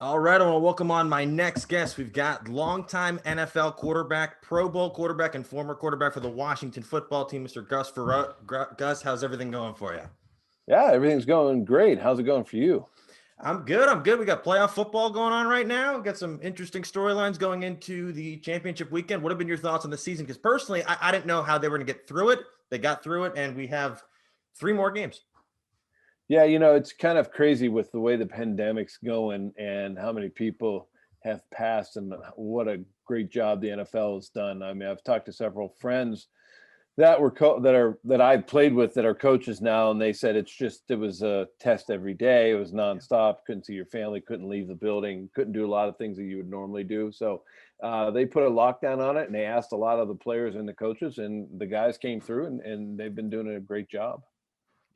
All right, I want to welcome on my next guest. We've got longtime NFL quarterback, Pro Bowl quarterback, and former quarterback for the Washington football team, Mr. Gus Frerotte. Gus, how's everything going for you? Yeah, everything's going great. How's it going for you? I'm good. I'm good. We got playoff football going on right now. We've got some interesting storylines going into the championship weekend. What have been your thoughts on the season? Because personally, I didn't know how they were going to get through it. They got through it, and we have three more games. Yeah, it's kind of crazy with the way the pandemic's going and how many people have passed and what a great job the NFL has done. I mean, I've talked to several friends that were that I played with that are coaches now, and they said it was a test every day. It was nonstop. Couldn't see your family, couldn't leave the building, couldn't do a lot of things that you would normally do. So they put a lockdown on it, and they asked a lot of the players and the coaches, and the guys came through, and they've been doing a great job.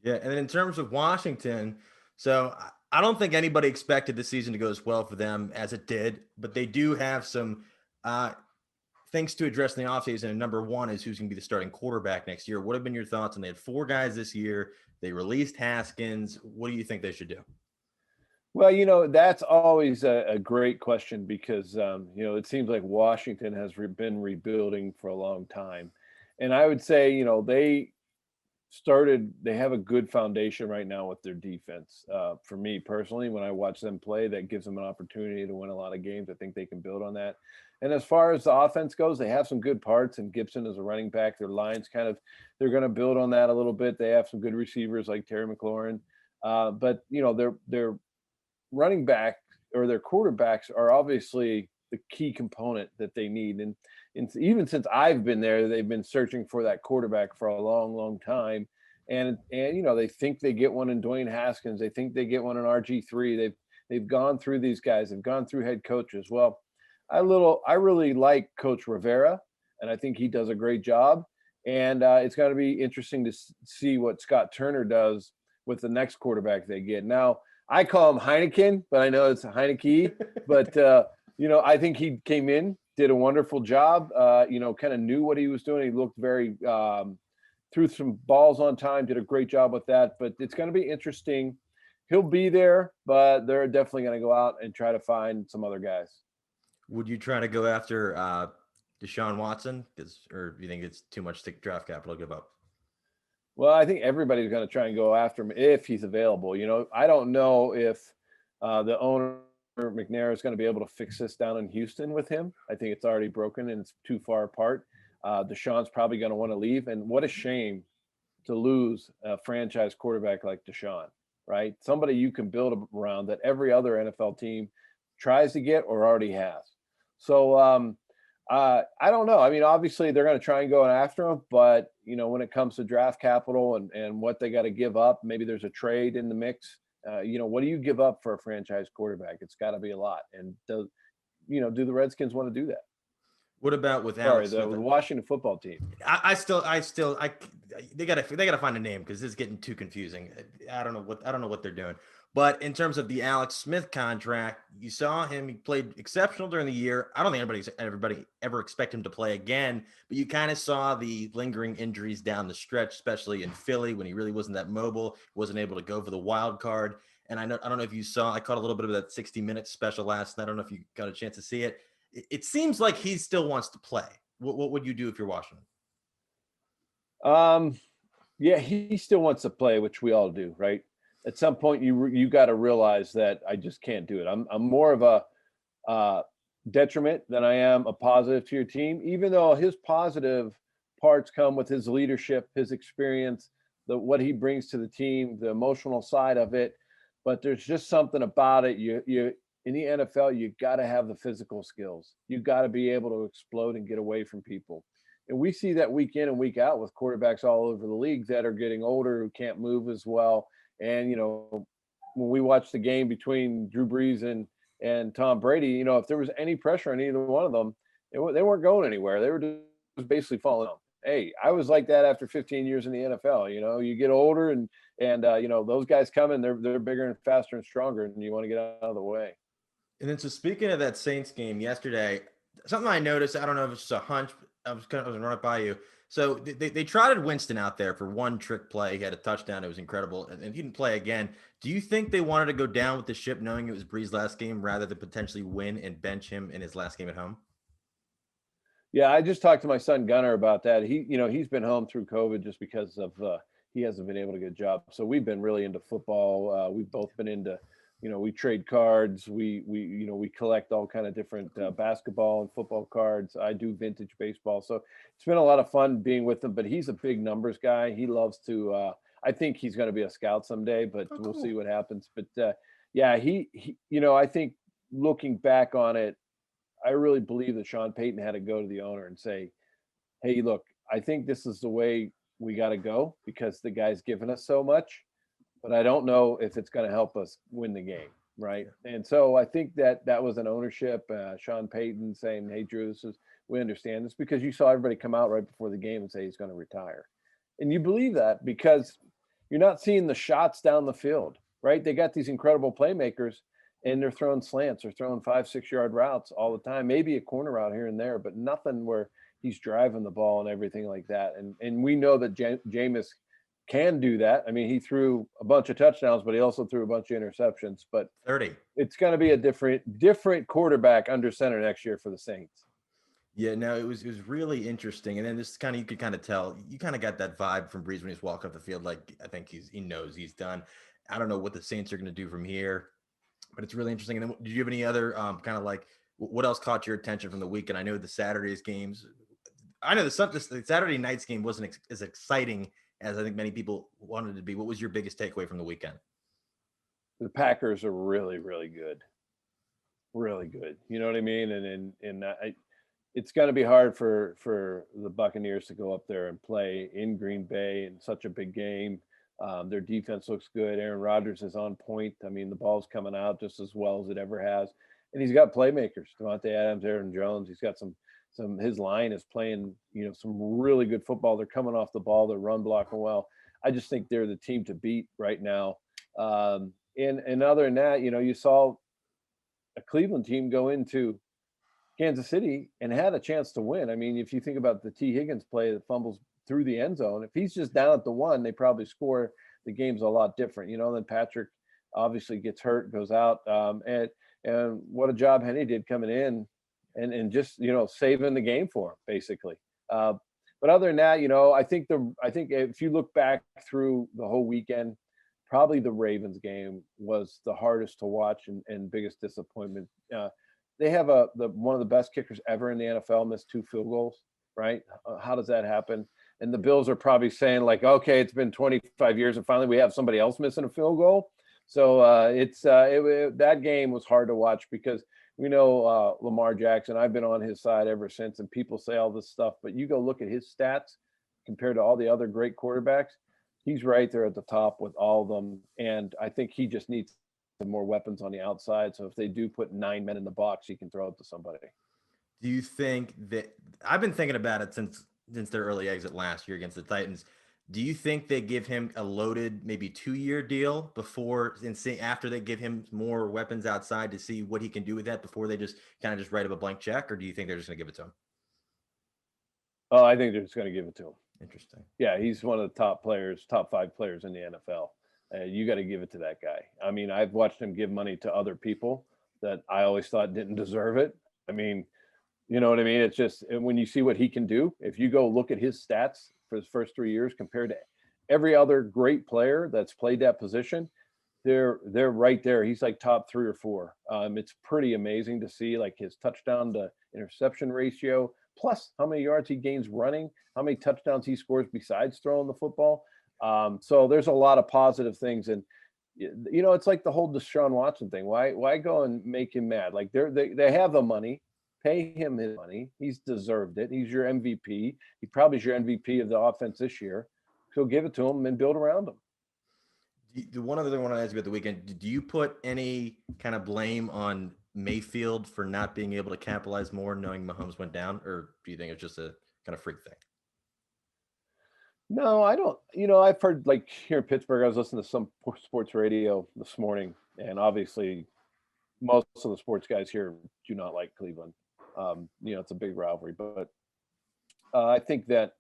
Yeah, and then in terms of Washington, so I don't think anybody expected the season to go as well for them as it did, but they do have some uh, things to address in the offseason. And number one is who's going to be the starting quarterback next year. What have been your thoughts? And they had four guys this year. They released Haskins. What do you think they should do? Well, that's always a great question because, it seems like Washington has been rebuilding for a long time. And I would say, they have a good foundation right now with their defense. For me personally, when I watch them play, that gives them an opportunity to win a lot of games. I think they can build on that. And as far as the offense goes, they have some good parts, and Gibson is a running back. Their line's they're going to build on that a little bit. They have some good receivers like Terry McLaurin. But, their running back or their quarterbacks are obviously the key component that they need. And even since I've been there, they've been searching for that quarterback for a long, long time. And they think they get one in Dwayne Haskins. They think they get one in RG3. They've gone through these guys. They've gone through head coaches. Well, I really like Coach Rivera, and I think he does a great job. And it's going to be interesting to see what Scott Turner does with the next quarterback they get. Now, I call him Heineken, but I know it's Heinicke. But I think he came in, did a wonderful job. Kind of knew what he was doing. He looked very threw some balls on time, did a great job with that. But it's going to be interesting. He'll be there, but they're definitely going to go out and try to find some other guys. Would you try to go after Deshaun Watson? Or do you think it's too much draft capital to give up? Well, I think everybody's going to try and go after him if he's available. I don't know if the owner McNair is going to be able to fix this down in Houston with him. I think it's already broken and it's too far apart. Deshaun's probably going to want to leave, and what a shame to lose a franchise quarterback like Deshaun. Right, somebody you can build around that every other NFL team tries to get or already has. So I don't know. I mean, obviously they're going to try and go after him, but when it comes to draft capital and what they got to give up, maybe there's a trade in the mix. What do you give up for a franchise quarterback? It's got to be a lot. And do the Redskins want to do that? What about with Sorry, Alex the Smith? Washington football team. They gotta find a name because it's getting too confusing. I don't know what they're doing. But in terms of the Alex Smith contract, you saw him. He played exceptional during the year. I don't think everybody ever expect him to play again. But you kind of saw the lingering injuries down the stretch, especially in Philly when he really wasn't that mobile, wasn't able to go for the wild card. And I don't know if you saw. I caught a little bit of that 60-minute special last night. I don't know if you got a chance to see it. It seems like he still wants to play. What would you do if you're Washington? Yeah, he still wants to play, which we all do, right? At some point, you got to realize that I just can't do it. I'm more of a detriment than I am a positive to your team, even though his positive parts come with his leadership, his experience, what he brings to the team, the emotional side of it. But there's just something about it. You in the NFL, you got to have the physical skills. You got to be able to explode and get away from people. And we see that week in and week out with quarterbacks all over the league that are getting older, who can't move as well. And, when we watched the game between Drew Brees and Tom Brady, if there was any pressure on either one of them, they weren't going anywhere. They were just basically falling out. Hey, I was like that after 15 years in the NFL. You get older and those guys come in, they're bigger and faster and stronger, and you want to get out of the way. And then, so speaking of that Saints game yesterday, something I noticed, I don't know if it's just a hunch, I was going to run it by you. So they trotted Winston out there for one trick play. He had a touchdown. It was incredible. And he didn't play again. Do you think they wanted to go down with the ship knowing it was Bree's last game rather than potentially win and bench him in his last game at home? Yeah, I just talked to my son Gunnar about that. He's been home through COVID just because of he hasn't been able to get a job. So we've been really into football. We've both been into, we trade cards. We collect all kind of different basketball and football cards. I do vintage baseball. So it's been a lot of fun being with him. But he's a big numbers guy. He loves to. I think he's going to be a scout someday, but we'll see what happens. But yeah, he I think looking back on it, I really believe that Sean Payton had to go to the owner and say, hey, look, I think this is the way we got to go because the guy's given us so much, but I don't know if it's going to help us win the game. Right. And so I think that was an ownership, Sean Payton saying, hey, Drew, we understand this, because you saw everybody come out right before the game and say he's going to retire. And you believe that because you're not seeing the shots down the field, right? They got these incredible playmakers, and they're throwing slants or throwing 5-6 yard routes all the time, maybe a corner route here and there, but nothing where he's driving the ball and everything like that. And we know that Jameis can do that. I mean, he threw a bunch of touchdowns, but he also threw a bunch of interceptions. But 30. It's going to be a different quarterback under center next year for the Saints. Yeah, no, it was really interesting. And then this kind of, you could kind of tell, you kind of got that vibe from Brees when he's walking up the field. Like, I think he knows he's done. I don't know what the Saints are going to do from here, but it's really interesting. And then, did you have any other kind of like, what else caught your attention from the weekend? I know the Saturday's games. I know the Saturday night's game wasn't as exciting as I think many people wanted it to be. What was your biggest takeaway from the weekend? The Packers are really, really good. Really good. You know what I mean? And it's going to be hard for the Buccaneers to go up there and play in Green Bay in such a big game. Their defense looks good. Aaron Rodgers is on point. I mean, the ball's coming out just as well as it ever has. And he's got playmakers, Devontae Adams, Aaron Jones. He's got some his line is playing, some really good football. They're coming off the ball. They're run blocking well. I just think they're the team to beat right now. And other than that, you saw a Cleveland team go into Kansas City and had a chance to win. I mean, if you think about the T. Higgins play that fumbles through the end zone, if he's just down at the one, they probably score. The game's a lot different, Then Patrick obviously gets hurt, goes out, and what a job Henny did coming in and just saving the game for him basically. But other than that, I think if you look back through the whole weekend, probably the Ravens game was the hardest to watch and biggest disappointment. They have one of the best kickers ever in the NFL, missed 2 field goals, right? How does that happen? And the Bills are probably saying like, okay, it's been 25 years and finally we have somebody else missing a field goal. So that game was hard to watch because we know Lamar Jackson. I've been on his side ever since, and people say all this stuff, but you go look at his stats compared to all the other great quarterbacks. He's right there at the top with all of them, and I think he just needs some more weapons on the outside. So if they do put 9 men in the box, he can throw it to somebody. Do you think that I've been thinking about it since their early exit last year against the Titans? Do you think they give him a loaded, maybe 2-year deal before and see after they give him more weapons outside to see what he can do with that before they just kind of just write him a blank check, or do you think they're just going to give it to him? Oh, I think they're just going to give it to him. Interesting. Yeah, he's one of the top 5 players in the NFL. You got to give it to that guy. I mean, I've watched him give money to other people that I always thought didn't deserve it. I mean, you know what I mean? It's just when you see what he can do, if you go look at his stats for his first 3 years compared to every other great player that's played that position, they're right there. He's like top 3 or 4. It's pretty amazing to see like his touchdown to interception ratio, plus how many yards he gains running, how many touchdowns he scores besides throwing the football. So there's a lot of positive things. And, it's like the whole Deshaun Watson thing. Why go and make him mad? Like they have the money. Pay him his money. He's deserved it. He's your MVP. He probably is your MVP of the offense this year. So give it to him and build around him. The one other thing I want to ask you about the weekend, do you put any kind of blame on Mayfield for not being able to capitalize more knowing Mahomes went down, or do you think it's just a kind of freak thing? No, I don't. I've heard like here in Pittsburgh, I was listening to some sports radio this morning, and obviously most of the sports guys here do not like Cleveland. It's a big rivalry, but I think that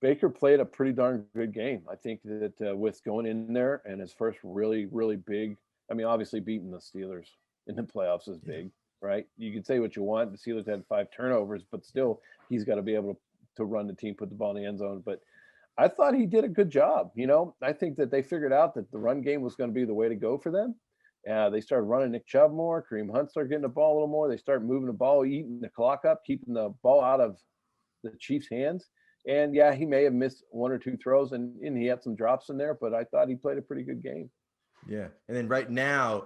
Baker played a pretty darn good game. I think that with going in there and his first really, really big, I mean, obviously beating the Steelers in the playoffs is big, right? You can say what you want. The Steelers had 5 turnovers, but still, he's got to be able to run the team, put the ball in the end zone. But I thought he did a good job. I think that they figured out that the run game was going to be the way to go for them. They started running Nick Chubb more. Kareem Hunt started getting the ball a little more. They started moving the ball, eating the clock up, keeping the ball out of the Chiefs' hands. And yeah, he may have missed 1 or 2 throws, and he had some drops in there, but I thought he played a pretty good game. Yeah, and then right now,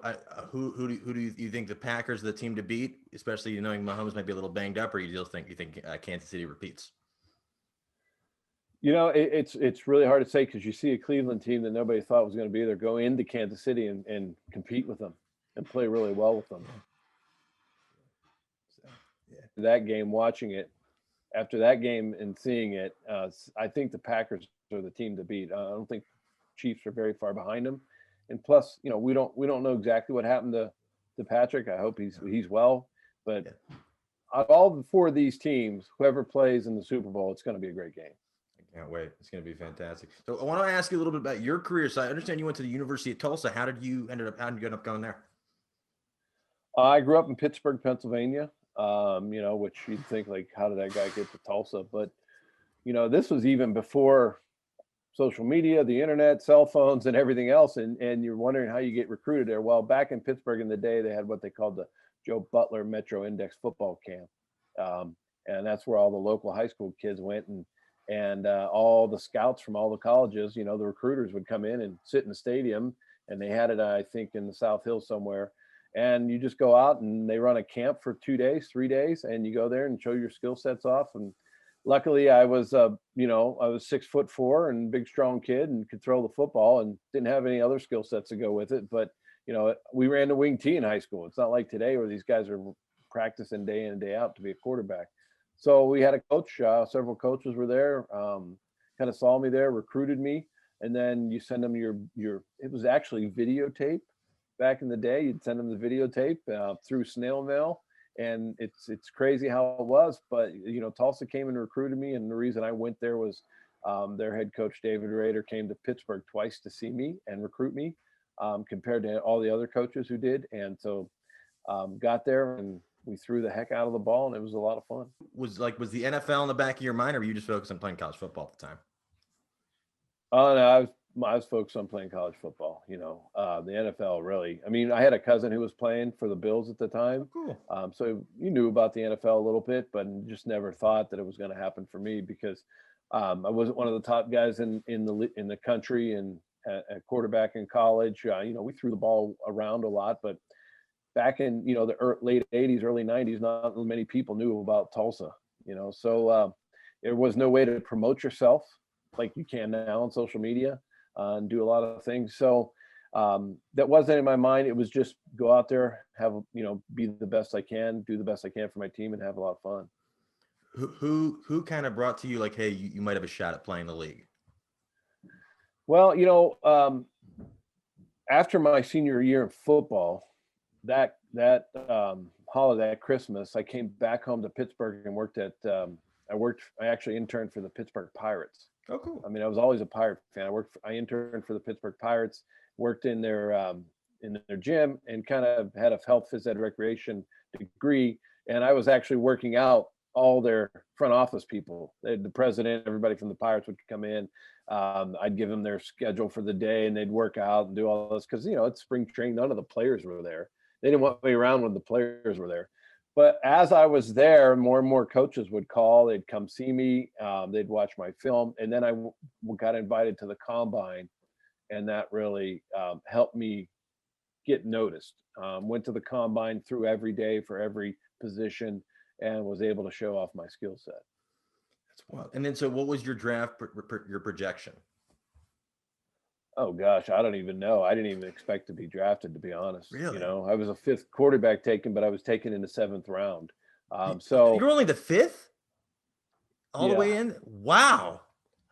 who do you think the Packers are the team to beat? Especially knowing Mahomes might be a little banged up, or you think Kansas City repeats? It's really hard to say because you see a Cleveland team that nobody thought was going to be there go into Kansas City and compete with them and play really well with them. So, yeah. That game, watching it, after that game and seeing it, I think the Packers are the team to beat. I don't think Chiefs are very far behind them. And plus, we don't know exactly what happened to Patrick. I hope he's well. But out of all 4 of these teams, whoever plays in the Super Bowl, it's going to be a great game. Can't wait. It's going to be fantastic. So I want to ask you a little bit about your career. So I understand you went to the University of Tulsa. How did you end up going there? I grew up in Pittsburgh, Pennsylvania, which you'd think like, how did that guy get to Tulsa? But, this was even before social media, the internet, cell phones, and everything else. And you're wondering how you get recruited there. Well, back in Pittsburgh in the day, they had what they called the Joe Butler Metro Index football camp. And that's where all the local high school kids went, and all the scouts from all the colleges, the recruiters would come in and sit in the stadium, and they had it, I think, in the South Hills somewhere. And you just go out and they run a camp for 2 days, 3 days, and you go there and show your skill sets off. And luckily I was, I was 6'4" and big, strong kid and could throw the football and didn't have any other skill sets to go with it. But, we ran the wing T in high school. It's not like today where these guys are practicing day in and day out to be a quarterback. So we had a coach, several coaches were there, kind of saw me there, recruited me. And then you send them it was actually videotape back in the day. You'd send them the videotape through snail mail. And it's crazy how it was. But, Tulsa came and recruited me. And the reason I went there was their head coach, David Rader, came to Pittsburgh twice to see me and recruit me compared to all the other coaches who did. And so got there and we threw the heck out of the ball, and it was a lot of fun. Was the NFL in the back of your mind, or were you just focused on playing college football at the time? Oh, no, I was focused on playing college football. The NFL really. I mean, I had a cousin who was playing for the Bills at the time. Oh, cool. So you knew about the NFL a little bit, but just never thought that it was going to happen for me because I wasn't one of the top guys in the country and at quarterback in college. We threw the ball around a lot, but back in, the late 80s, early 90s, not many people knew about Tulsa, so there was no way to promote yourself like you can now on social media and do a lot of things. So that wasn't in my mind. It was just go out there, be the best I can, do the best I can for my team and have a lot of fun. Who kind of brought to you like, hey, you might have a shot at playing the league? Well, after my senior year in football, that holiday at Christmas, I came back home to Pittsburgh and worked I actually interned for the Pittsburgh Pirates. Oh, cool. I mean, I was always a Pirate fan. I interned for the Pittsburgh Pirates, worked in their gym and kind of had a health phys ed recreation degree. And I was actually working out all their front office people. The president, everybody from the Pirates would come in. I'd give them their schedule for the day and they'd work out and do all this because, it's spring training. None of the players were there. They didn't want me around when the players were there. But as I was there, more and more coaches would call. They'd come see me. They'd watch my film. And then I got invited to the combine. And that really helped me get noticed. Went to the combine through every day for every position and was able to show off my skill set. That's wild. And then, so what was your draft, your projection? Oh gosh, I don't even know. I didn't even expect to be drafted, to be honest. Really? I was a 5th quarterback taken, but I was taken in the 7th round. So you're only the 5th? All the Yeah. way in? Wow.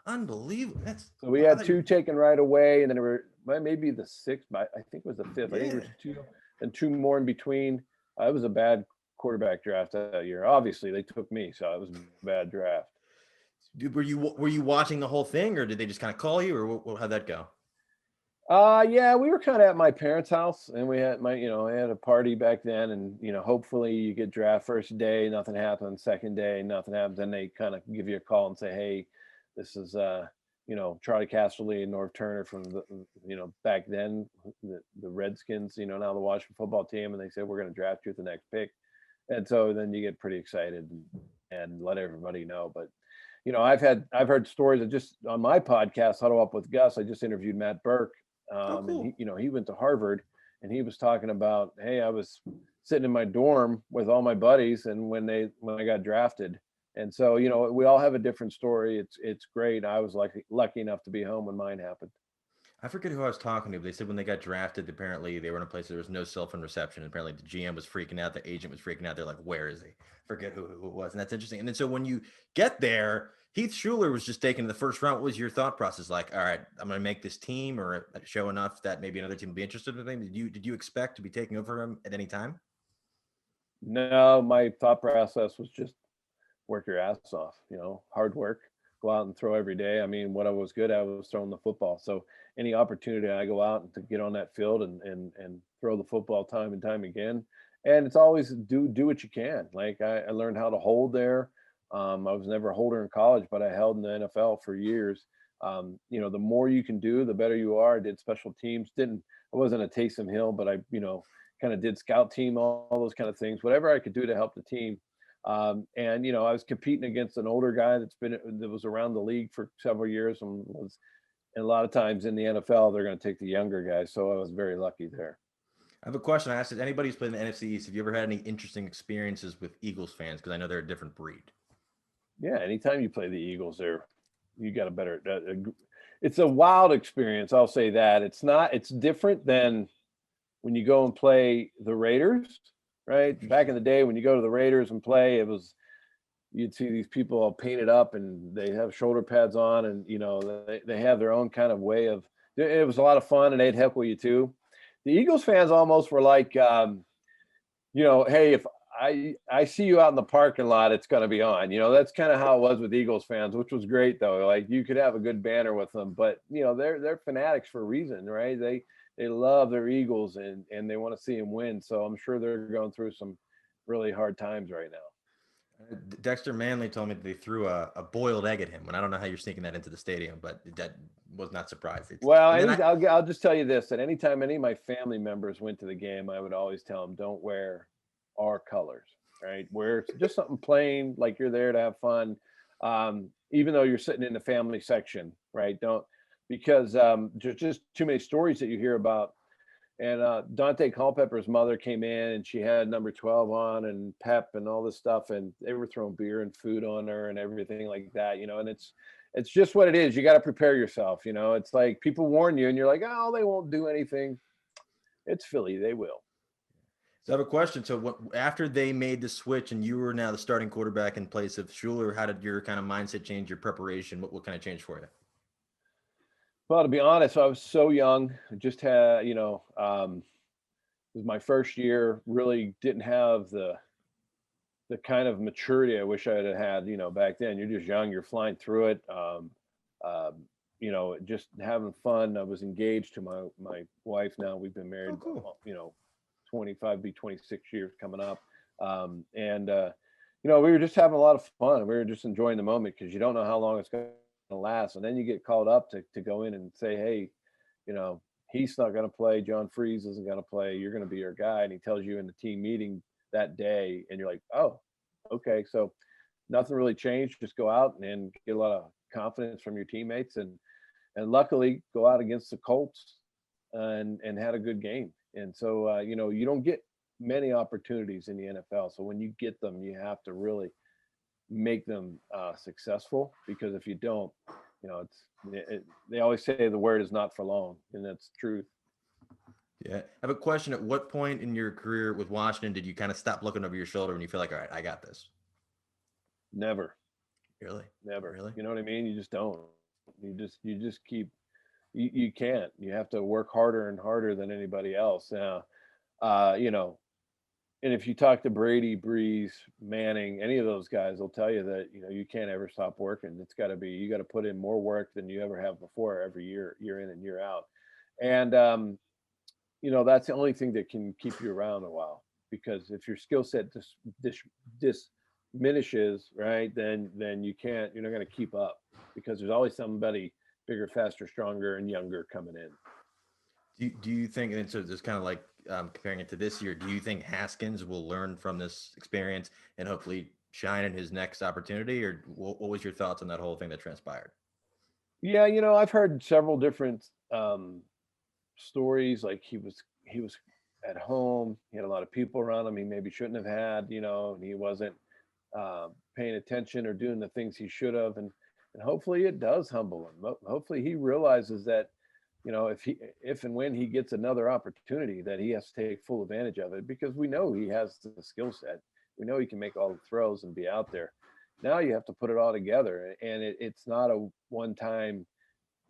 Unbelievable. So we had 2 taken right away, and then there were maybe the 6th, but I think it was the 5th. I think there was 2 and 2 more in between. It was a bad quarterback draft that year. Obviously, they took me, so it was a bad draft. Were you watching the whole thing, or did they just kind of call you, or how'd that go? Yeah, we were kind of at my parents' house, and we had I had a party back then, and hopefully you get draft first day, nothing happens, second day, nothing happens, then they kind of give you a call and say, hey, this is Charlie Casserly and Norv Turner from the back then the Redskins, now the Washington football team, and they said we're going to draft you at the next pick, and so then you get pretty excited and let everybody know, but. I've heard stories of just on my podcast, Huddle Up with Gus. I just interviewed Matt Burke. Oh, cool. And he went to Harvard, and he was talking about, hey, I was sitting in my dorm with all my buddies, and when I got drafted, and so we all have a different story. It's great. I was lucky enough to be home when mine happened. I forget who I was talking to, but they said when they got drafted, apparently they were in a place where there was no cell phone reception. Apparently the GM was freaking out, the agent was freaking out. They're like, "Where is he?" Forget who it was, and that's interesting. And then so when you get there, Heath Shuler was just taken in the first round. What was your thought process like? All right, I'm going to make this team, or show enough that maybe another team will be interested in him. Did you expect to be taking over him at any time? No, my thought process was just work your ass off. Hard work. Go out and throw every day. I mean, what I was good at was throwing the football. So any opportunity I go out and to get on that field and throw the football time and time again. And it's always do what you can. Like I learned how to hold there. I was never a holder in college, but I held in the NFL for years. The more you can do, the better you are. I did special teams. I wasn't a Taysom Hill, but I, kind of did scout team, all those kind of things, whatever I could do to help the team. I was competing against an older guy that was around the league for several years and a lot of times in the NFL, they're going to take the younger guys. So I was very lucky there. I have a question. I asked if anybody who's played in the NFC East, have you ever had any interesting experiences with Eagles fans? Because I know they're a different breed. Yeah, anytime you play the Eagles, you got a better. It's a wild experience. I'll say that it's different than when you go and play the Raiders, right? Back in the day, when you go to the Raiders and play, you'd see these people all painted up and they have shoulder pads on, and they have their own kind of way of. It was a lot of fun, and they'd heckle you too. The Eagles fans almost were like, hey, if I see you out in the parking lot, it's going to be on. That's kind of how it was with Eagles fans, which was great though. Like you could have a good banner with them, but they're fanatics for a reason, right? They love their Eagles and they want to see them win. So I'm sure they're going through some really hard times right now. Dexter Manley told me that they threw a boiled egg at him, and I don't know how you're sneaking that into the stadium, but that was not surprised. Well, I'll just tell you this: that anytime any of my family members went to the game, I would always tell them, "Don't wear our colors, right? Wear just something plain, like you're there to have fun, even though you're sitting in the family section, right? Don't because there's just too many stories that you hear about." And Dante Culpepper's mother came in and she had number 12 on and Pep and all this stuff. And they were throwing beer and food on her and everything like that, and it's just what it is. You got to prepare yourself. It's like people warn you and you're like, oh, they won't do anything. It's Philly. They will. So I have a question. So after they made the switch and you were now the starting quarterback in place of Shuler, how did your kind of mindset change, your preparation? What kind of changed for you? Well, to be honest, I was so young. Just had, it was my first year. Really didn't have the kind of maturity I wish I had had. Back then, you're just young. You're flying through it. Just having fun. I was engaged to my wife. Now we've been married. Oh, cool. 25, be 26 years coming up. We were just having a lot of fun. We were just enjoying the moment because you don't know how long it's going to last, and then you get called up to go in and say, hey, he's not going to play, John Freeze isn't going to play, you're going to be your guy, and he tells you in the team meeting that day, and you're like, oh, okay. So nothing really changed, just go out and get a lot of confidence from your teammates, and luckily go out against the Colts and had a good game. And so you don't get many opportunities in the NFL, so when you get them, you have to really make them successful, because if you don't, they always say the word is not for long, and that's truth. Yeah. I have a question. At what point in your career with Washington did you kind of stop looking over your shoulder and you feel like, all right, I got this? Never. Really? Never. Really? You know what I mean? You just don't. You just keep. You can't. You have to work harder and harder than anybody else. And And if you talk to Brady, Breeze, Manning, any of those guys, they'll tell you that, you can't ever stop working. It's got to be, you got to put in more work than you ever have before every year, year in and year out. And, that's the only thing that can keep you around a while, because if your skill set diminishes, right, then you're not going to keep up, because there's always somebody bigger, faster, stronger, and younger coming in. Do you think, and so just kind of like comparing it to this year, do you think Haskins will learn from this experience and hopefully shine in his next opportunity, or what was your thoughts on that whole thing that transpired? Yeah, I've heard several different stories. Like he was at home, he had a lot of people around him he maybe shouldn't have had, and he wasn't paying attention or doing the things he should have, and hopefully it does humble him. Hopefully he realizes that, if and when he gets another opportunity, that he has to take full advantage of it, because we know he has the skill set. We know he can make all the throws and be out there. Now you have to put it all together, and it's not a one-time.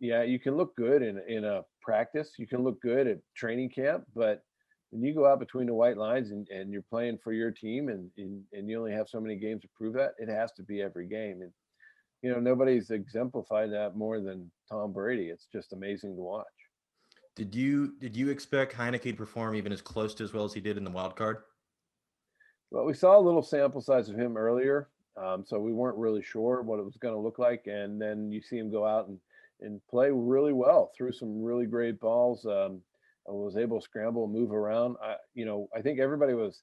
Yeah, you can look good in a practice, you can look good at training camp, but when you go out between the white lines and you're playing for your team, and you only have so many games to prove that, it has to be every game. And nobody's exemplified that more than Tom Brady. It's just amazing to watch. Did you expect Heinicke to perform even as close to as well as he did in the wild card? Well, we saw a little sample size of him earlier, so we weren't really sure what it was going to look like. And then you see him go out and play really well, threw some really great balls, was able to scramble and move around. I think everybody was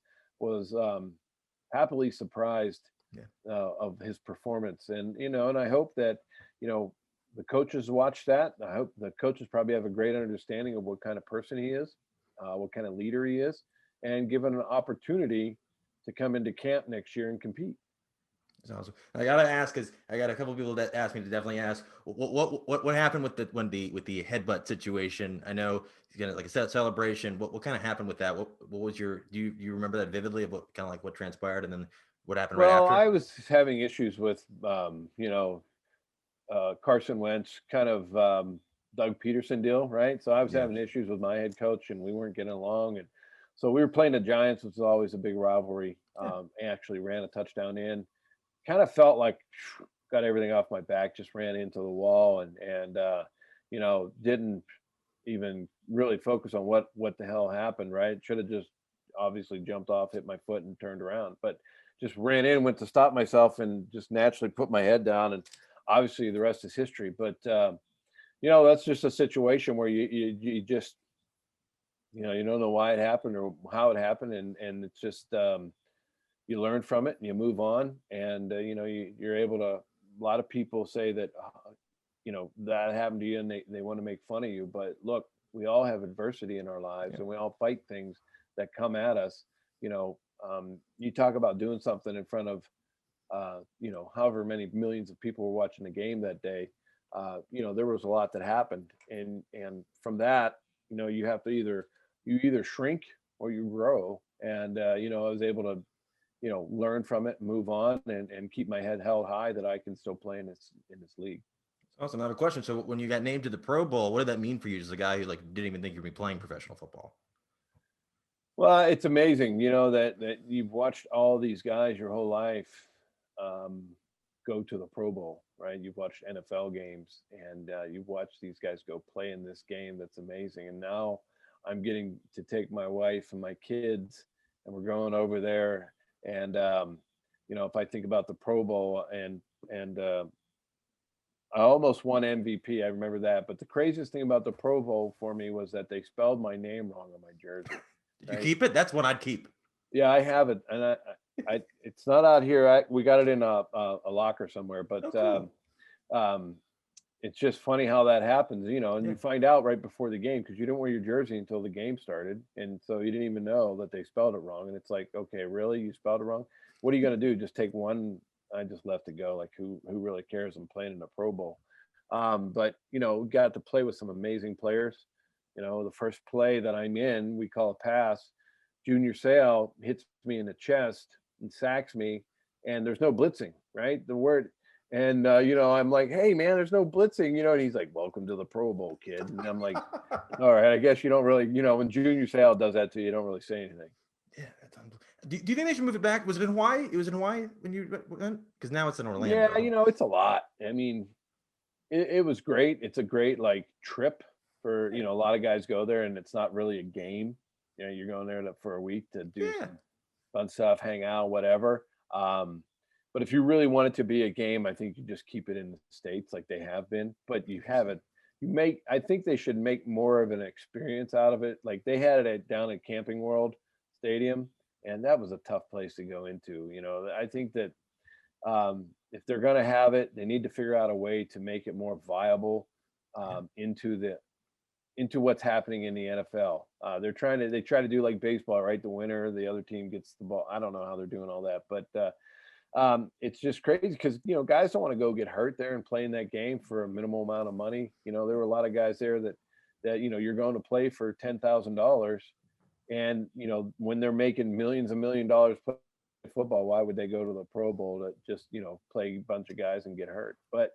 happily surprised of his performance, and I hope that the coaches watch that. I hope the coaches probably have a great understanding of what kind of person he is, what kind of leader he is, and given an opportunity to come into camp next year and compete. That's awesome. I gotta ask, because I got a couple of people that asked me to definitely ask what happened with the headbutt situation. I know he's gonna, like I said, celebration. What kind of happened with that? What was your, do you remember that vividly, of what kind of like what transpired and then what happened right Well, after? I was having issues with Carson Wentz, kind of Doug Peterson deal, right? So I was having issues with my head coach, and we weren't getting along, and so we were playing the Giants, which is always a big rivalry. Actually ran a touchdown in. Kind of felt like got everything off my back, just ran into the wall, and didn't even really focus on what the hell happened, right? Should have just obviously jumped off, hit my foot, and turned around, but just ran in, went to stop myself, and just naturally put my head down, and obviously the rest is history. But that's just a situation where you just you don't know why it happened or how it happened, and it's just you learn from it and you move on, and you're able to. A lot of people say that that happened to you, and they want to make fun of you, but look, we all have adversity in our lives, and we all fight things that come at us. You talk about doing something in front of however many millions of people were watching the game that day. There was a lot that happened, and from that, you have to either shrink or you grow. And I was able to learn from it, move on, and keep my head held high that I can still play in this league. Awesome. I have a question. So when you got named to the Pro Bowl, what did that mean for you as a guy who didn't even think you'd be playing professional football? Well, it's amazing, that you've watched all these guys your whole life go to the Pro Bowl, right? You've watched NFL games, and you've watched these guys go play in this game. That's amazing. And now I'm getting to take my wife and my kids, and we're going over there. And if I think about the Pro Bowl, and I almost won MVP, I remember that. But the craziest thing about the Pro Bowl for me was that they spelled my name wrong on my jersey. Did you keep it? That's what I'd keep. Yeah, I have it, and I it's not out here. We got it in a locker somewhere, but cool. It's just funny how that happens, and you find out right before the game, because you didn't wear your jersey until the game started, and so you didn't even know that they spelled it wrong. And it's like, okay, really, you spelled it wrong? What are you going to do? Just take one? I just left it go. Like, who really cares? I'm playing in a Pro Bowl. But got to play with some amazing players. The first play that I'm in, we call a pass. Junior Seau hits me in the chest and sacks me, and there's no blitzing, right? And I'm like, hey man, there's no blitzing, and he's like, welcome to the Pro Bowl, kid. And I'm like, all right, I guess you don't really, when Junior Seau does that to you, you don't really say anything. Yeah, that's Do you think they should move it back? Was it in Hawaii? It was in Hawaii when you went? Because now it's in Orlando. Yeah, it's a lot. I mean, it was great. It's a great like trip for, a lot of guys go there and it's not really a game. You're going there for a week to do some fun stuff, hang out, whatever. But if you really want it to be a game, I think you just keep it in the States like they have been. But you have it. I think they should make more of an experience out of it. Like they had it down at Camping World Stadium, and that was a tough place to go into. I think that if they're going to have it, they need to figure out a way to make it more viable into what's happening in the NFL. They try to do like baseball, right? The winner, the other team gets the ball. I don't know how they're doing all that, but it's just crazy because guys don't want to go get hurt there and play in that game for a minimal amount of money. There were a lot of guys there that you're going to play for $10,000, and when they're making millions and $1 million football, why would they go to the Pro Bowl to just play a bunch of guys and get hurt? But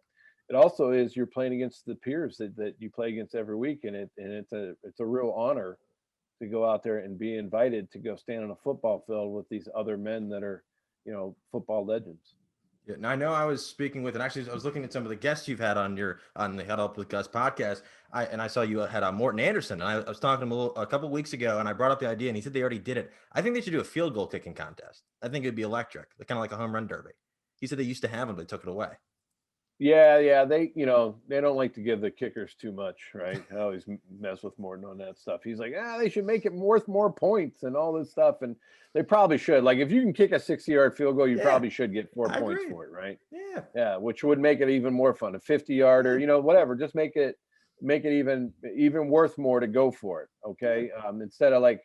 it also is you're playing against the peers that you play against every week, and it's a real honor to go out there and be invited to go stand on a football field with these other men that are football legends. Yeah, now I know I was speaking with, and actually I was looking at some of the guests you've had on the Head Up with Gus podcast. I saw you had Morton Anderson, and I was talking to him a couple weeks ago, and I brought up the idea, and he said they already did it. I think they should do a field goal kicking contest. I think it'd be electric, kind of like a home run derby. He said they used to have them, but they took it away. Yeah, they don't like to give the kickers too much, right? I always mess with Morton on that stuff. He's like, they should make it worth more points and all this stuff, and they probably should. Like, if you can kick a 60-yard field goal, you probably should get 4 points for it, right? Yeah, which would make it even more fun. A 50-yarder, whatever. Just make it even worth more to go for it. Okay, instead of like,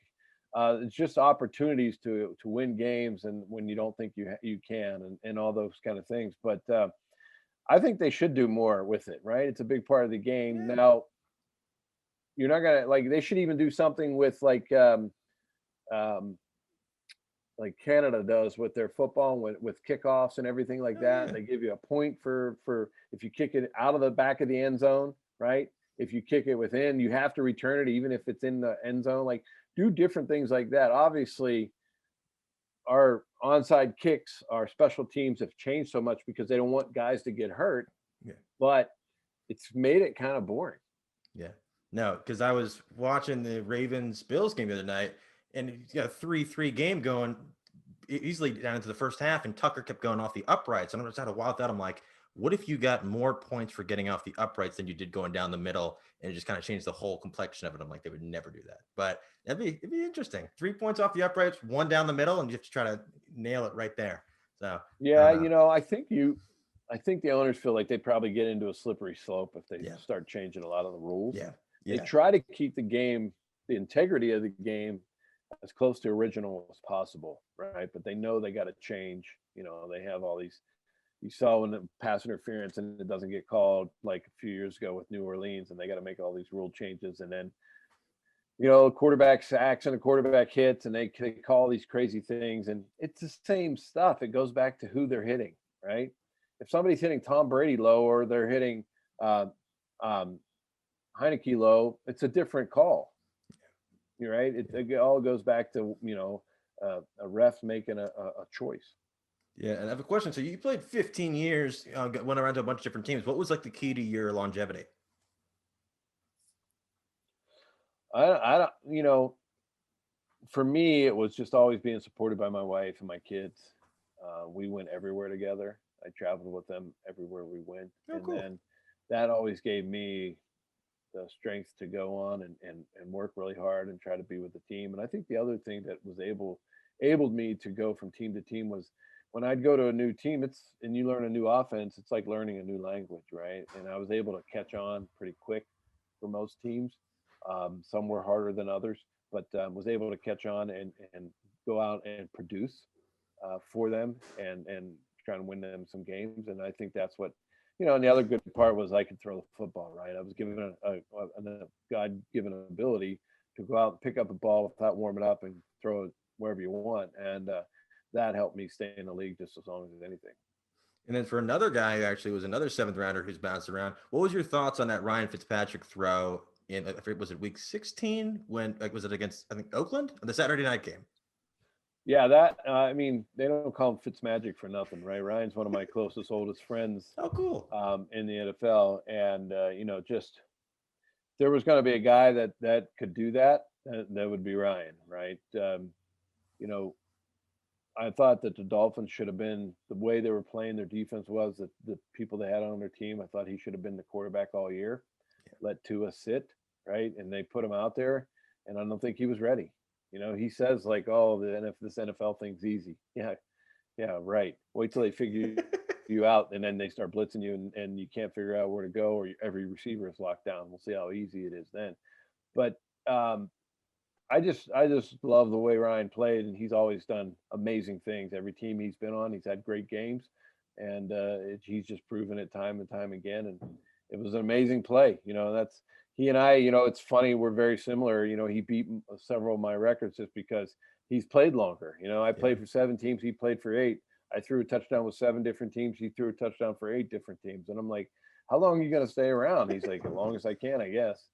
it's just opportunities to win games, and when you don't think you can, and all those kind of things, but. I think they should do more with it, right? It's a big part of the game. Yeah. Now, you're not gonna they should even do something with like Canada does with their football with kickoffs and everything like that. They give you a point for if you kick it out of the back of the end zone, right? If you kick it within, you have to return it even if it's in the end zone. Like, do different things like that. Obviously, our onside kicks, our special teams have changed so much because they don't want guys to get hurt. Yeah. But it's made it kind of boring. Yeah. No, because I was watching the Ravens-Bills game the other night, and you got a 3-3 game going easily down into the first half, and Tucker kept going off the uprights. And I was at a wild thought. I'm like, what if you got more points for getting off the uprights than you did going down the middle, and it just kind of changed the whole complexion of it? I'm like, they would never do that. But it'd be interesting. 3 points off the uprights, 1 down the middle, and you have to try to nail it right there. So yeah, I think the owners feel like they probably get into a slippery slope if they start changing a lot of the rules. Yeah. They try to keep the integrity of the game as close to original as possible, right? But they know they got to change. They have all these. You saw when the pass interference and it doesn't get called like a few years ago with New Orleans, and they got to make all these rule changes, and then quarterback sacks and a quarterback hits, and they call these crazy things, and it's the same stuff. It goes back to who they're hitting, right? If somebody's hitting Tom Brady low or they're hitting Heinicke low, it's a different call. You're right. It all goes back to a ref making a choice. Yeah, and I have a question. So you played 15 years, went around to a bunch of different teams. What was like the key to your longevity? I don't, for me, it was just always being supported by my wife and my kids. We went everywhere together. I traveled with them everywhere we went. Then that always gave me the strength to go on and work really hard and try to be with the team. And I think the other thing that was enabled me to go from team to team was when I'd go to a new team, and you learn a new offense, it's like learning a new language, right? And I was able to catch on pretty quick for most teams. Some were harder than others, but was able to catch on and go out and produce for them and try and win them some games. And I think that's what, and the other good part was I could throw the football, right? I was given a God-given ability to go out and pick up a ball without warming up and throw it wherever you want. And that helped me stay in the league just as long as anything. And then for another guy who actually was another 7th rounder who's bounced around, what was your thoughts on that Ryan Fitzpatrick throw was it week 16 when was it against, I think, Oakland, the Saturday night game? Yeah, that I mean, they don't call him Fitzmagic for nothing, right? Ryan's one of my closest, oldest friends Oh, cool. in the NFL, and just there was going to be a guy that could do that. That would be Ryan, right? You know, I thought that the Dolphins should have been the way they were playing. Their defense was that the people they had on their team. I thought he should have been the quarterback all year. Let Tua sit, right? And they put him out there, and I don't think he was ready. He says like, "Oh, this NFL thing's easy." Yeah, right. Wait till they figure you out, and then they start blitzing you, and you can't figure out where to go, or every receiver is locked down. We'll see how easy it is then. But I just love the way Ryan played, and he's always done amazing things. Every team he's been on, he's had great games, and he's just proven it time and time again. And it was an amazing play. That's he and I. It's funny, we're very similar. He beat several of my records just because he's played longer. I Yeah. played for 7 teams, he played for 8. I threw a touchdown with 7 different teams. He threw a touchdown for 8 different teams, and I'm like, how long are you going to stay around? He's like, as long as I can, I guess.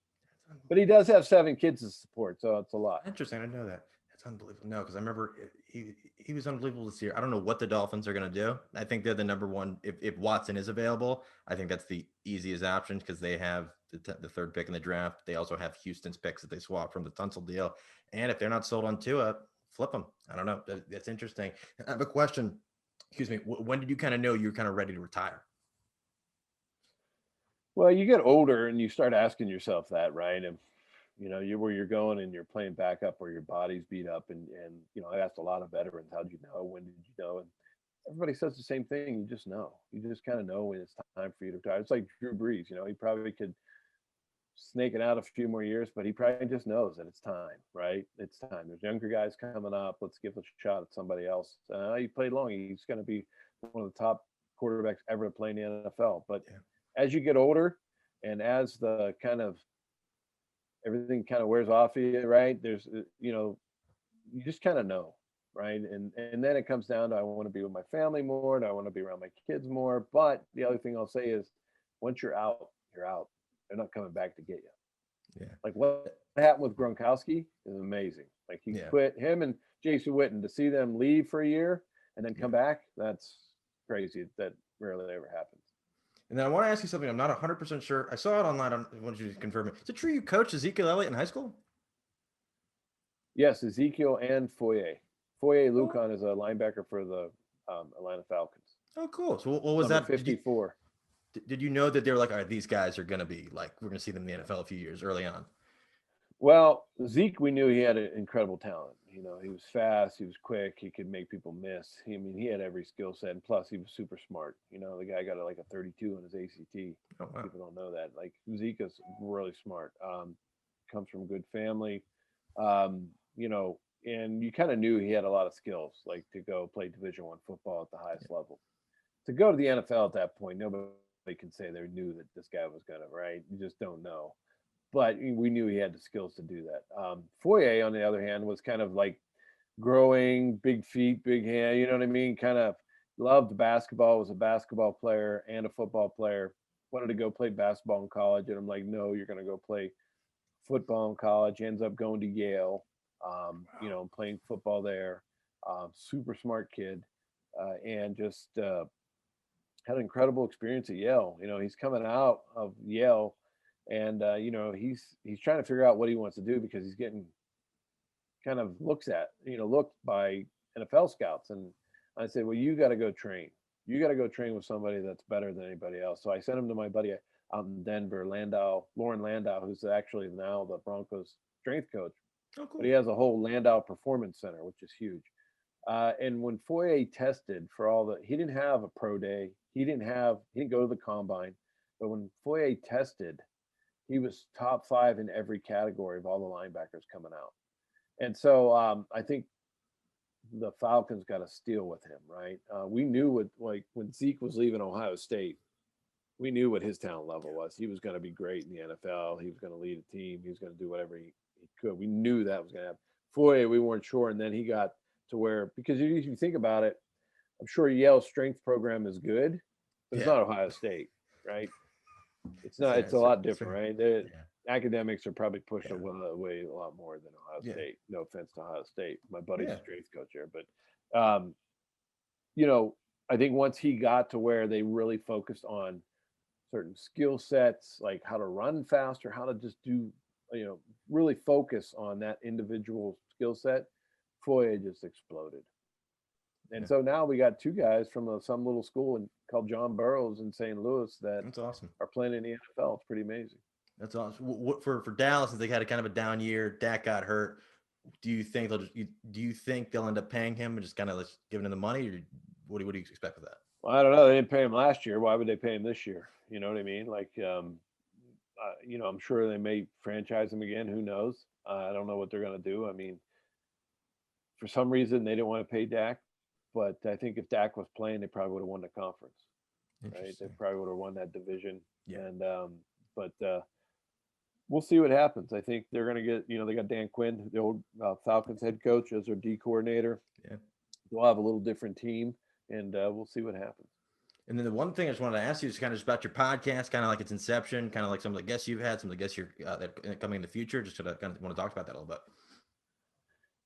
But he does have 7 kids to support, so it's a lot. Interesting. I didn't know that. That's unbelievable. No, because I remember he was unbelievable this year. I don't know what the Dolphins are going to do. I think they're the number one. If Watson is available, I think that's the easiest option because they have the third pick in the draft. They also have Houston's picks that they swapped from the Tunsil deal. And if they're not sold on Tua, flip them. I don't know. That's interesting. I have a question. Excuse me. When did you kind of know you were kind of ready to retire? Well, you get older and you start asking yourself that, right? And you're where you're going and you're playing backup or your body's beat up, and I asked a lot of veterans, how did you know? When did you know? And everybody says the same thing. You just know. You just kind of know when it's time for you to retire. It's like Drew Brees. He probably could snake it out a few more years, but he probably just knows that it's time, right? It's time. There's younger guys coming up. Let's give a shot at somebody else. He played long. He's going to be one of the top quarterbacks ever to play in the NFL. But Yeah. as you get older, and as the kind of everything kind of wears off of you, right? There's, you just kind of know, right? And then it comes down to, I want to be with my family more, and I want to be around my kids more. But the other thing I'll say is, once you're out, you're out. They're not coming back to get you. Yeah. Like what happened with Gronkowski is amazing. Like he Yeah. quit, him and Jason Witten, to see them leave for a year and then come back, that's crazy. That rarely ever happens. And then I want to ask you something. I'm not 100% sure. I saw it online. I want you to confirm it. Is it true you coached Ezekiel Elliott in high school? Yes, Ezekiel and Foye. Foye Oh, Oluokun is a linebacker for the Atlanta Falcons. oh, cool. So what was Number that? 54. Did you know that they were like, all right, these guys are going to be like, we're going to see them in the NFL a few years early on? Well, Zeke, we knew he had an incredible talent. He was fast, he was quick, he could make people miss. He had every skill set, and plus he was super smart. The guy got like a 32 in his ACT. Oh, wow. People don't know that. Like Zeke is really smart. Comes from a good family. And you kind of knew he had a lot of skills, like to go play Division I football at the highest level. To go to the NFL at that point, nobody can say they knew that this guy was gonna, right? You just don't know. But we knew he had the skills to do that. Foye, on the other hand, was kind of like growing, big feet, big hand. You know what I mean? Kind of loved basketball. Was a basketball player and a football player. Wanted to go play basketball in college, and I'm like, no, you're going to go play football in college. Ends up going to Yale. Playing football there. Super smart kid, and just had an incredible experience at Yale. He's coming out of Yale, and he's trying to figure out what he wants to do because he's getting kind of looked by NFL scouts. And I said, well, you got to go train. You got to go train with somebody that's better than anybody else. So I sent him to my buddy out in Denver, Lauren Landau, who's actually now the Broncos strength coach. Oh, cool. But he has a whole Landau Performance Center, which is huge. And when Foye tested for he didn't have a pro day. He didn't go to the combine. But when Foye tested, he was top 5 in every category of all the linebackers coming out. And so I think the Falcons got a steal with him, right? We knew when Zeke was leaving Ohio State, we knew what his talent level was. He was going to be great in the NFL. He was going to lead a team. He was going to do whatever he could. We knew that was going to happen. Foye, we weren't sure. And then he got to where, because if you think about it, I'm sure Yale's strength program is good, but it's not Ohio State, right? It's not. It's a lot different, right? academics are probably pushed away a lot more than Ohio Yeah. State. No offense to Ohio State. My buddy's a strength coach there. But, I think once he got to where they really focused on certain skill sets, like how to run faster, how to just do, really focus on that individual skill set, Foye just exploded. And so now we got two guys from some little school called John Burroughs in St. Louis That's awesome. are playing in the NFL. It's pretty amazing. That's awesome. What for Dallas, since they had a kind of a down year, Dak got hurt. Do you think they'll end up paying him and just kind of giving him the money, or what do you expect with that? Well, I don't know. They didn't pay him last year. Why would they pay him this year? You know what I mean? Like, I'm sure they may franchise him again. Who knows? I don't know what they're going to do. I mean, for some reason they didn't want to pay Dak, but I think if Dak was playing, they probably would have won the conference. Right? They probably would have won that division. Yeah. And but we'll see what happens. I think they're going to get. They got Dan Quinn, the old Falcons head coach, as their D coordinator. Yeah. They'll have a little different team, and we'll see what happens. And then the one thing I just wanted to ask you is kind of just about your podcast, kind of like its inception, kind of like some of the guests you've had, some of the guests you're that coming in the future. Just to kind of want to talk about that a little bit.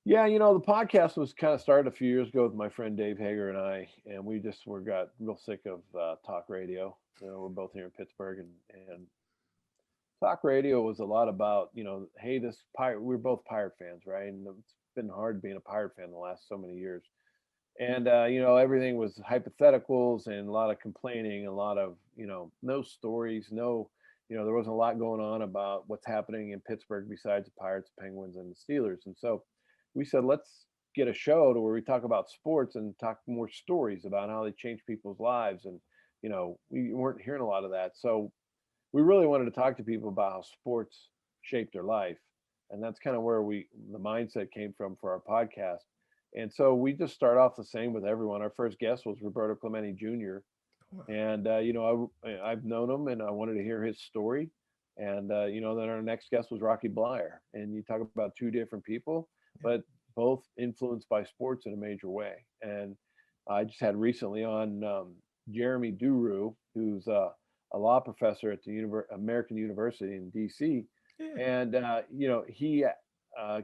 Yeah, the podcast was kind of started a few years ago with my friend Dave Hager and I, and we just got real sick of talk radio. We're both here in Pittsburgh, and talk radio was a lot about, hey, this Pirate. We're both Pirate fans, right? And it's been hard being a Pirate fan the last so many years. And, everything was hypotheticals and a lot of complaining, a lot of, no stories, there wasn't a lot going on about what's happening in Pittsburgh besides the Pirates, Penguins, and the Steelers. And so we said, let's get a show to where we talk about sports and talk more stories about how they change people's lives. And, we weren't hearing a lot of that. So we really wanted to talk to people about how sports shape their life. And that's kind of where the mindset came from for our podcast. And so we just start off the same with everyone. Our first guest was Roberto Clemente Jr. And, I've known him and I wanted to hear his story. And, then our next guest was Rocky Bleier. And you talk about two different people, but both influenced by sports in a major way. And I just had recently on Jeremy Duru, who's a law professor at the American University in DC. Yeah. And, he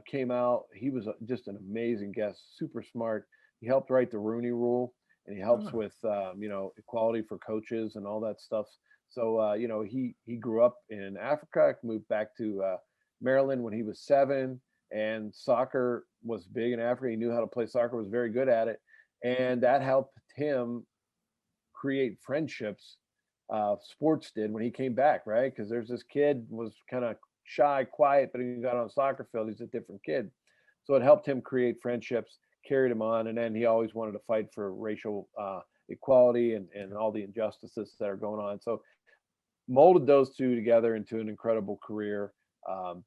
came out. He was just an amazing guest, super smart. He helped write the Rooney Rule, and he helps with equality for coaches and all that stuff. So he grew up in Africa, moved back to Maryland when he was 7, and soccer was big in Africa. He knew how to play soccer, was very good at it, and that helped him create friendships. Sports did when he came back, right? Because there's this kid was kind of shy, quiet, but he got on a soccer field, he's a different kid. So it helped him create friendships, carried him on, and then he always wanted to fight for racial equality and all the injustices that are going on. So molded those two together into an incredible career.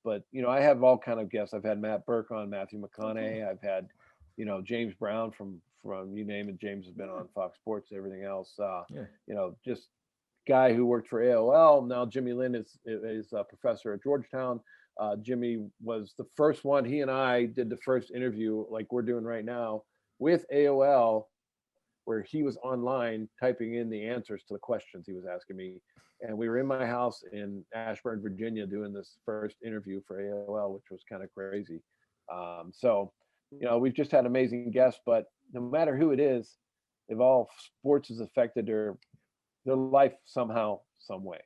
But I have all kind of guests. I've had Matt Burke on, Matthew McConaughey. I've had James Brown from you name it. James has been on Fox Sports, everything else. Just guy who worked for AOL. Now Jimmy Lynn is a professor at Georgetown. Jimmy was the first one. He and I did the first interview like we're doing right now with AOL, where he was online typing in the answers to the questions he was asking me. And we were in my house in Ashburn, Virginia, doing this first interview for AOL, which was kind of crazy. We've just had amazing guests, but no matter who it is, if all sports has affected their life somehow, some way.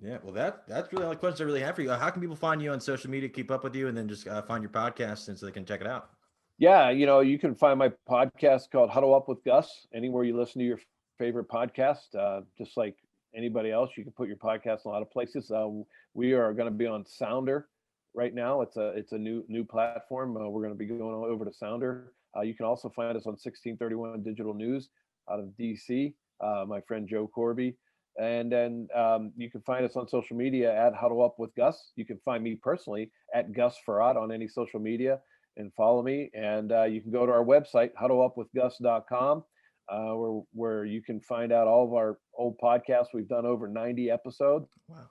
Yeah. Well, that's really all the questions I really have for you. How can people find you on social media, keep up with you, and then just find your podcast and so they can check it out? Yeah, you can find my podcast called Huddle Up with Gus anywhere you listen to your favorite podcast. Just like anybody else, you can put your podcast in a lot of places. We are going to be on Sounder right now. It's a new platform. We're going to be going over to Sounder. You can also find us on 1631 Digital News out of DC. My friend Joe Corby. And then you can find us on social media at Huddle Up with Gus. You can find me personally at Gus Frerotte on any social media and follow me. And you can go to our website, huddleupwithgus.com, where you can find out all of our old podcasts. We've done over 90 episodes. Wow.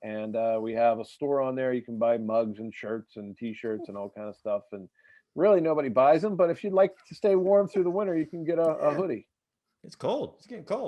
And we have a store on there. You can buy mugs and shirts and T-shirts and all kind of stuff. And really nobody buys them. But if you'd like to stay warm through the winter, you can get a hoodie. It's cold. It's getting cold.